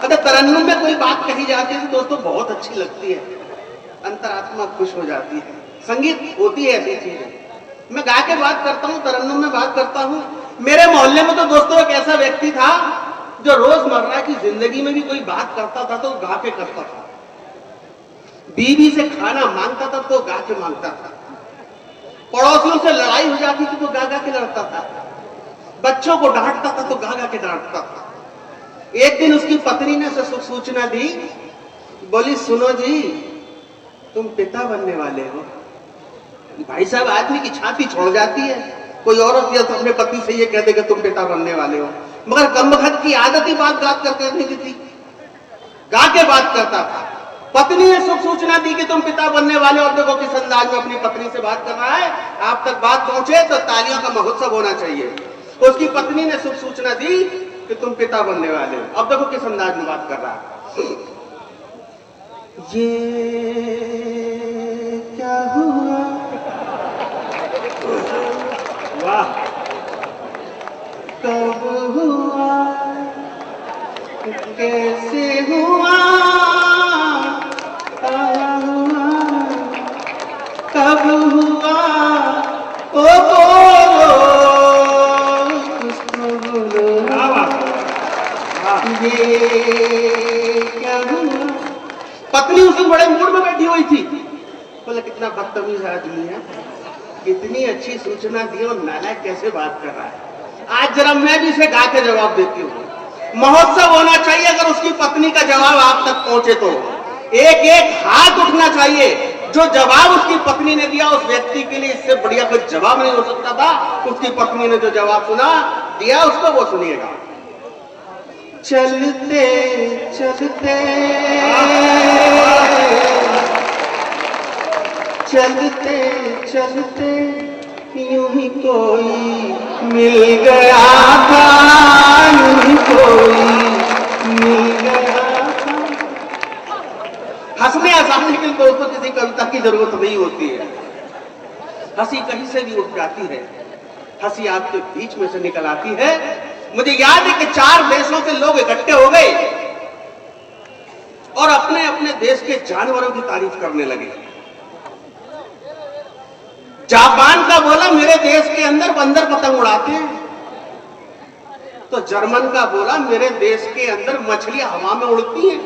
अगर तरन्नुम में कोई बात कही जाती है तो दोस्तों बहुत अच्छी लगती है, अंतरात्मा खुश हो जाती है। संगीत होती है ऐसी चीजें। मैं गा के बात करता हूँ, तरन्नुम में बात करता हूँ। मेरे मोहल्ले में तो दोस्तों एक ऐसा व्यक्ति था जो रोजमर्रा की जिंदगी में भी कोई बात करता था तो गा के करता था। बीवी से खाना मांगता था तो गा के मांगता था। पड़ोसियों से लड़ाई हो जाती थी तो गा गा के लड़ता था। बच्चों को डांटता था तो गा गा के डांटता था। एक दिन उसकी पत्नी ने उसे सूचना दी, बोली सुनो जी, तुम पिता बनने वाले हो। भाई साहब, आदमी की छाती छोड़ जाती है। कोई औरत या तो अपने पति से ये कह दे कि तुम पिता बनने वाले हो, मगर कमबख्त की आदत ही बात करके नहीं थी, गा के बात करता था। पत्नी ने सूचना दी कि तुम पिता बनने वाले, और देखो किस अंदाज में अपनी पत्नी से बात कर रहा है। आप तक बात पहुंचे तो तालियों का महोत्सव होना चाहिए। उसकी पत्नी ने सूचना दी कि तुम पिता बनने वाले हो। अब देखो किस अंदाज में बात कर रहा है। ये क्या हुआ, वाह, कब हुआ, कैसे हुआ, कब हुआ, ओ बोलो, उसको बोलो, ये क्या हुआ। पत्नी उस दिन बड़े मूड में बैठी हुई थी। बोले कितना बदतमीज आदमी है, इतनी अच्छी सूचना दी और नालायक कैसे बात कर रहा है। आज जरा मैं भी इसे गा के जवाब देती हूँ। महोत्सव होना चाहिए अगर उसकी पत्नी का जवाब आप तक पहुंचे तो। एक एक हाथ उठना चाहिए। जो जवाब उसकी पत्नी ने दिया उस व्यक्ति के लिए इससे बढ़िया कोई जवाब नहीं हो सकता था। उसकी पत्नी ने जो जवाब सुना दिया उसको वो सुनिएगा। चलते चलते चलते चलते यूं ही कोई मिल गया था, यूं ही कोई मिल गया था। हंसने हंसाने के लिए दोस्तों किसी कविता की जरूरत नहीं होती है। हंसी कहीं से भी उठ जाती है, हंसी आपके बीच में से निकल आती है। मुझे याद है कि 4 देशों के लोग इकट्ठे हो गए और अपने अपने देश के जानवरों की तारीफ करने लगे। जापान का बोला मेरे देश के अंदर बंदर पतंग उड़ाते हैं, तो जर्मन का बोला मेरे देश के अंदर मछलियां हवा में उड़ती हैं।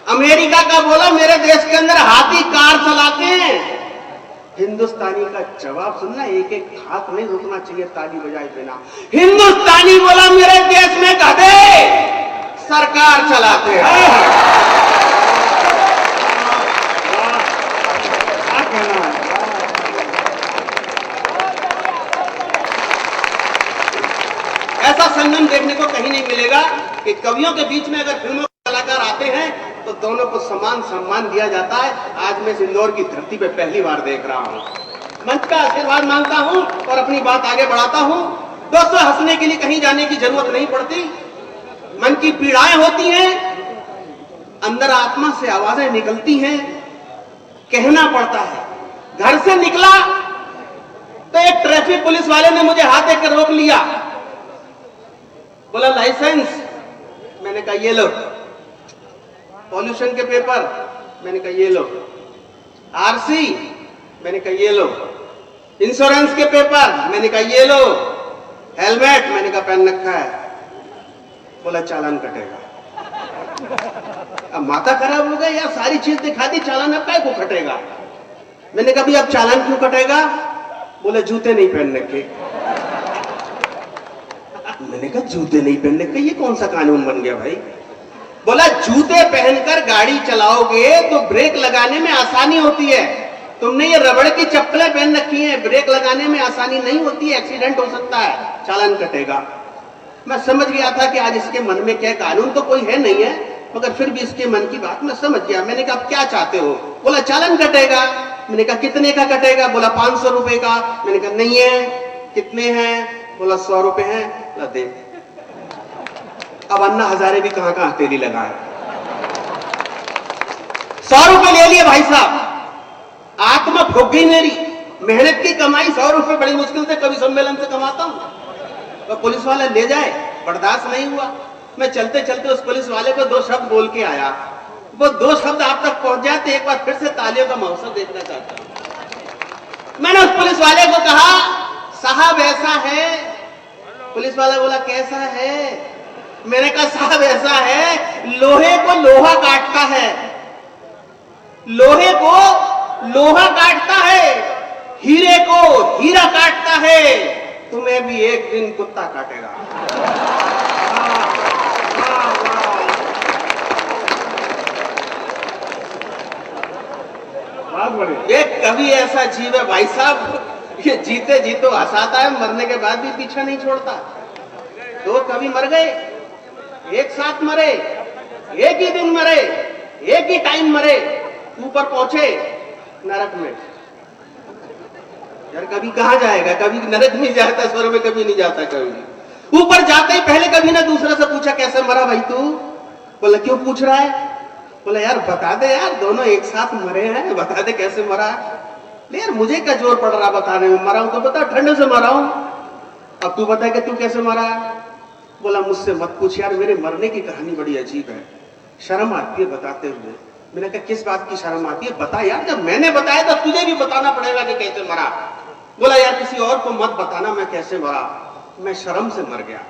अमेरिका का बोला मेरे देश के अंदर हाथी कार चलाते हैं। हिंदुस्तानी का जवाब सुनना, एक एक हाथ नहीं रुकना चाहिए ताली बजाए बिना। हिंदुस्तानी बोला मेरे देश में गधे सरकार चलाते हैं। ऐसा संगम देखने को कहीं नहीं मिलेगा कि कवियों के बीच में अगर फिल्मों के कलाकार आते हैं तो दोनों को समान सम्मान दिया जाता है। आज मैं इंदौर की धरती पे पहली बार देख रहा हूं। मंच का आशीर्वाद मांगता हूं और अपनी बात आगे बढ़ाता हूं। दोस्तों, हंसने के लिए कहीं जाने की जरूरत नहीं पड़ती। मन की पीड़ाएं होती हैं, अंदर आत्मा से आवाजें निकलती हैं, कहना पड़ता है। घर से निकला तो एक ट्रैफिक पुलिस वाले ने मुझे हाथ देकर रोक लिया। बोला लाइसेंस, मैंने कहा ये लो। पॉल्यूशन के पेपर, मैंने कहा ये लो। आरसी, मैंने कहा ये लो। इंश्योरेंस के पेपर, मैंने कहा ये लो। हेलमेट, मैंने कहा पहन रखा है। बोला चालान कटेगा। अब माथा खराब हो गया यार, सारी चीज दिखा दी, चालान अब काय को कटेगा। मैंने कहा भी अब चालान क्यों कटेगा। बोले जूते नहीं पहन रखे। मैंने कहा जूते नहीं पहनने का ये कौन सा कानून बन गया भाई। बोला जूते पहनकर गाड़ी चलाओगे तो ब्रेक लगाने में आसानी होती है। तुमने ये रबड़ की चप्पलें पहन रखी हैं, ब्रेक लगाने में आसानी नहीं होती है, एक्सीडेंट हो सकता है, चालान कटेगा। मैं समझ गया था कि आज इसके मन में क्या, कानून तो कोई है नहीं है, मगर फिर भी इसके मन की बात मैं समझ गया। मैंने कहा क्या चाहते हो। बोला चालान कटेगा। मैंने कहा कितने का कटेगा। बोला 500 रुपए का। मैंने कहा नहीं है, कितने हैं। बोला 100 रुपए हैं। बोला दे। अब अन्ना हजारे भी कहां कहां हथेली लगाए। 100 रुपए ले लिए भाई साहब। आत्मा फूक गई मेरी। मेहनत की कमाई 100 रुपए बड़ी मुश्किल से कभी सम्मेलन से कमाता हूं, तो पुलिस वाले ले जाए, बर्दाश्त नहीं हुआ। मैं चलते चलते उस पुलिस वाले को 2 शब्द बोल के आया। वो 2 शब्द आप तक पहुंच जाए तो एक बार फिर से तालियों का मौसम देखना चाहता हूं। मैंने उस पुलिस वाले को कहा, साहब ऐसा है। पुलिस वाला बोला, कैसा है? मैंने कहा, साहब ऐसा है, लोहे को लोहा काटता है, लोहे को लोहा काटता है, हीरे को हीरा काटता है, तुम्हें भी एक दिन कुत्ता काटेगा। एक कवि ऐसा जीव है भाई साहब, ये जीते जीतो हंसाता है, मरने के बाद भी पीछा नहीं छोड़ता। 2 कवि मर गए, एक साथ मरे, एक ही दिन मरे, एक ही टाइम मरे, ऊपर पहुंचे नरक में। यार कभी कहां जाएगा? कभी नरक में जाता, स्वर्ग में कभी नहीं जाता। कभी ऊपर जाते ही पहले कभी ना दूसरे से पूछा, कैसे मरा भाई तू? बोला, क्यों पूछ रहा है? बोला, यार बता दे यार, दोनों एक साथ मरे हैं, बता दे कैसे मरा। यार मुझे क्या जोर पड़ रहा बताने में, मरा हूं तो बता, ठंडे से मरा हूं। अब तू बता कि तू कैसे मरा। बोला, मुझसे मत पूछ यार, मेरे मरने की कहानी बड़ी अजीब है, शर्म आती है बताते हुए। मैंने कहा, किस बात की शर्म आती है? बता यार, जब मैंने बताया तो तुझे भी बताना पड़ेगा कि कैसे मरा। बोला, यार किसी और को मत बताना मैं कैसे मरा, मैं शर्म से मर गया।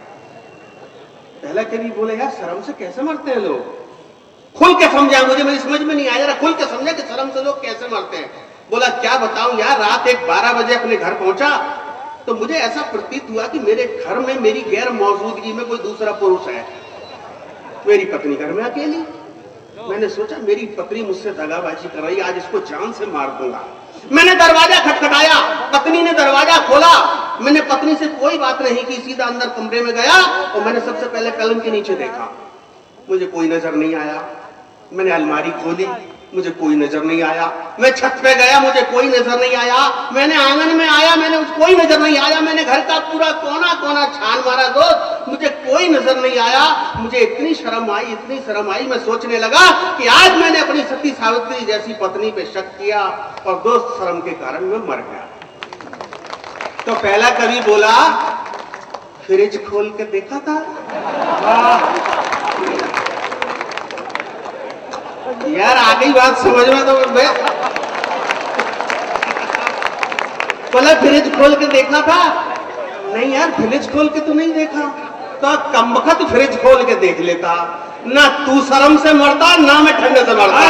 पहला कभी बोले, यार शर्म से कैसे मरते हैं लोग? खुल के समझा, मुझे मेरी समझ में नहीं आया, खुल के समझा कि शर्म से लोग कैसे मरते हैं। बोला, क्या बताऊं यार, रात 12 बजे अपने घर पहुंचा तो मुझे ऐसा प्रतीत हुआ कि मेरे घर में मेरी गैर मौजूदगी में कोई दूसरा पुरुष है। मेरी पत्नी घर में अकेली। मैंने सोचा मेरी पत्नी मुझसे दगाबाजी कर रही, आज इसको जान से मार दूंगा। मैंने दरवाजा खटखटाया, पत्नी ने दरवाजा खोला। मैंने पत्नी से कोई बात नहीं की, सीधा अंदर कमरे में गया और मैंने सबसे पहले पलंग के नीचे देखा, मुझे कोई नजर नहीं आया। मैंने अलमारी खोली, मुझे कोई नजर नहीं आया। मैं छत पे गया, मुझे कोई नजर नहीं आया। मैंने आंगन में आया, मैंने कोई नजर नहीं आया। मैंने घर का पूरा कोना कोना छान मारा दोस्त, मुझे कोई नजर नहीं आया। मुझे इतनी शर्म आई, इतनी शर्म आई, मैं सोचने लगा कि आज मैंने अपनी सती सावित्री जैसी पत्नी पे शक किया और दोस्त शर्म के कारण मैं मर गया। तो पहला कवि बोला, फ्रिज खोल के देखा था। यार आ गई बात समझ में। तो बोला, फ्रिज खोल के देखा था? नहीं यार, फ्रिज खोल के तो नहीं देखा। तो कमबख्त फ्रिज खोल के देख लेता, ना तू शर्म से मरता, ना मैं ठंडे से मरता।